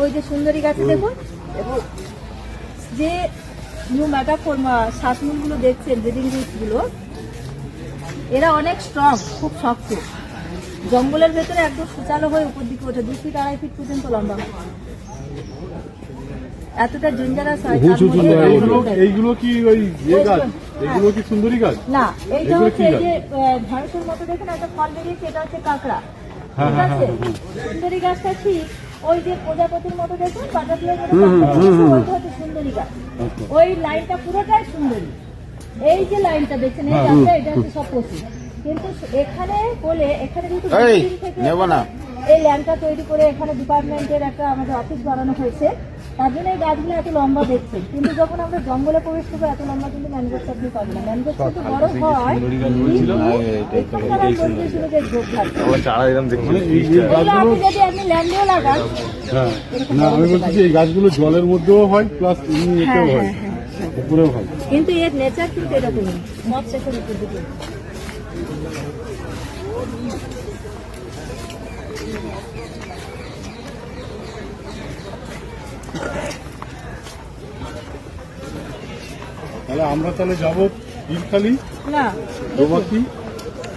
ওই যে সুন্দরী গাছে দেখুন, যে নিউ মেটাফর্মা শ্বাসমূলগুলো দেখছেন, ব্রিডিং রুটগুলো, এরা অনেক স্ট্রং, খুব শক্ত। জঙ্গলের ভেতরে একদম সুচালো হয়ে উপর দিকে ওঠে, 2 ফিট 2.5 ফিট পর্যন্ত লম্বা হয়। এতটা ডেঞ্জারাস হয়। এইগুলো কি ওই গাছ? এগুলো কি সুন্দরী গাছ? না, এইটা হচ্ছে এই যে ঢাঁড়সের মতো দেখুন একটা ফল বেরিয়েছে, এটা হচ্ছে কাঁকড়া। ঠিক আছে, সুন্দরী গাছটা ঠিক ওই যে প্রজাপতির মতো দেখুন, বাটারফ্লাইয়ের মতো ওইটা হচ্ছে সুন্দরী গাছ। ওই লাইনটা পুরোটাই সুন্দরী। এই যে লাইনটা দেখছেন, এই গাছটা, এটা হচ্ছে সব পশু। কিন্তু এখানে বলে এখানে যেহেতু এই ল্যান্ডটা তৈরি করে এখানে ডিপার্টমেন্টের একটা আমাদের অফিস বানানো হয়েছে, তার জন্য এই গাছগুলো এত লম্বা দেখছেন। কিন্তু যখন আমরা জঙ্গলে প্রবেশ করবো এত লম্বা কিন্তু ম্যানগ্রোভ আপনি পাবেন না। ম্যানগ্রোভ কিন্তু বড় হয়, এখানকার পরিবেশগুলোকে যোগ থাকবে। আপনি ল্যান্ডেও লাগান, না আমি বলছি এই গাছগুলো জলের মধ্যেও হয়, প্লাস এতেও হয়, উপরেও হয়। কিন্তু এর নেচার কিন্তু এরকমই, মত শেখের উপর দিকে। তাহলে আমরা যাবো ইরখালি, না দোবাকি।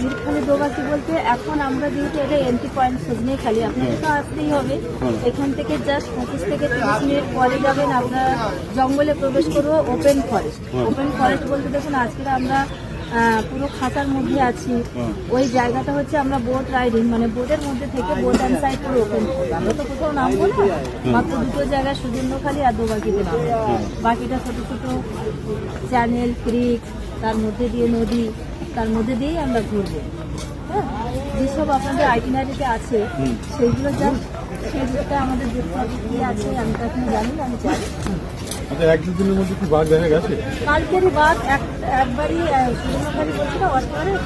ইরখালি দোবাকি বলতে এখন আমরা যেহেতু এটা এন্ট্রি পয়েন্ট সজনে খালি, আপনাকে তো আসতেই হবে। এখান থেকে জাস্ট 25 থেকে 30 মিনিট পরে যাবেন, আমরা জঙ্গলে প্রবেশ করবো ওপেন ফরেস্ট। ওপেন ফরেস্ট বলতে দেখুন আজকে আমরা পুরো খাঁচার মধ্যে আছি। ওই জায়গাটা হচ্ছে আমরা বোট রাইডিং, মানে বোটের মধ্যে থেকে বোট অ্যান্ড সাইড পুরো ওপেন করবো। আমরা তো কোথাও নামবো না, মাত্র 2টো জায়গায়, সুজন্যখালি আর দোবাকিতে নামবো। বাকিটা ছোট ছোট চ্যানেল, ক্রিক, তার মধ্যে দিয়ে নদী, তার মধ্যে দিয়েই আমরা ঘুরবো। হ্যাঁ, যেসব আপনাদের আইটিনারিতে আছে সেইগুলো জাস্ট সেই দিকটা আমাদের কি আছে আমি তো এখন জানি না, আমি জানি। আচ্ছা, 1-2 দিনের মধ্যে কি বাঘ দেখা গেছে? কালকেরই বাঘ একবারই সুজন্যখালি বলছিল, অস্ট্রেলিয়া